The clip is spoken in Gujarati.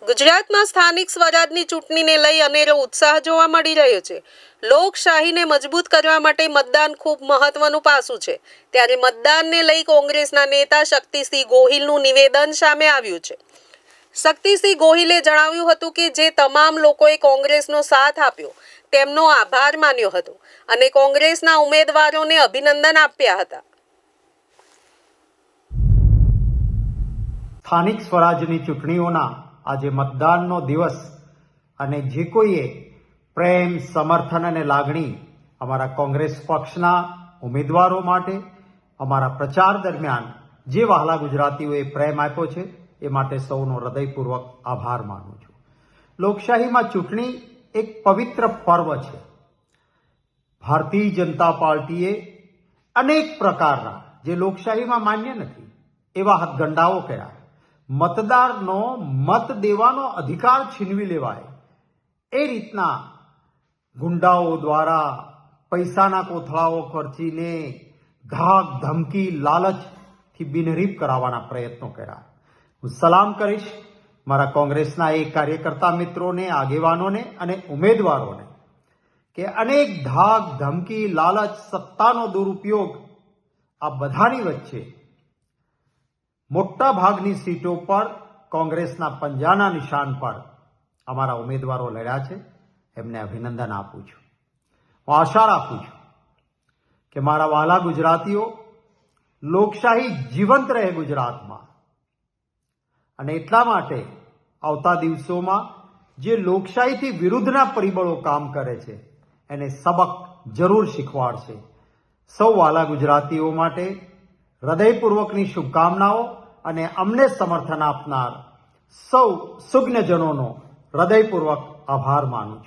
ગુજરાતમાં સ્થાનિક સ્વરાજની ચૂંટણીને લઈ અનેરો ઉત્સાહ જોવા મળી રહ્યો છે। લોકશાહીને મજબૂત કરવા માટે મતદાન ખૂબ મહત્વનું પાસું છે। ત્યારે મતદાનને લઈ કોંગ્રેસના નેતા શક્તિસિંહ ગોહિલનું નિવેદન સામે આવ્યું છે। શક્તિસિંહ ગોહિલે જણાવ્યું હતું કે જે તમામ લોકોએ કોંગ્રેસનો સાથ આપ્યો તેમનો આભાર માન્યો હતો અને કોંગ્રેસના ઉમેદવારોને અભિનંદન આપ્યા હતા। સ્થાનિક સ્વરાજની ચૂંટણીઓના આજે મતદાનનો દિવસ અને જે કોઈએ પ્રેમ, સમર્થન અને લાગણી અમારા કોંગ્રેસ પક્ષના ઉમેદવારો માટે અમારા પ્રચાર દરમિયાન જે વહાલા ગુજરાતીઓએ પ્રેમ આપ્યો છે એ માટે સૌનો હૃદયપૂર્વક આભાર માનું છું। લોકશાહીમાં ચૂંટણી એક પવિત્ર પર્વ છે। ભારતીય જનતા પાર્ટીએ અનેક પ્રકારના જે લોકશાહીમાં માન્ય નથી એવા હથગંડાઓ કર્યા। મતદારનો મત દેવાનો અધિકાર છીનવી લેવાય એ રીતના ગુંડાઓ દ્વારા પૈસાના કોથળાઓ ખર્ચીને ધાક ધમકી લાલચથી બિનહરીફ કરાવવાના પ્રયત્નો કર્યા। હું સલામ કરીશ મારા કોંગ્રેસના એ કાર્યકર્તા મિત્રોને, આગેવાનોને અને ઉમેદવારોને કે અનેક ધાક ધમકી લાલચ, સત્તાનો દુરુપયોગ આ બધાની વચ્ચે મોટા ભાગની સીટો પર કોંગ્રેસના પંજાના નિશાન પર અમારા ઉમેદવારો લડ્યા છે। એમને અભિનંદન આપું છું। હું આશા રાખું છું કે મારા વહાલા ગુજરાતીઓ લોકશાહી જીવંત રહે ગુજરાતમાં અને એટલા માટે આવતા દિવસોમાં જે લોકશાહીથી વિરુદ્ધના પરિબળો કામ કરે છે એને સબક જરૂર શીખવાડશે। સૌ વહાલા ગુજરાતીઓ માટે હૃદયપૂર્વકની શુભકામનાઓ અને અમને સમર્થન આપનાર સૌ સુજ્ઞજનોનો હૃદયપૂર્વક આભાર માનું છું।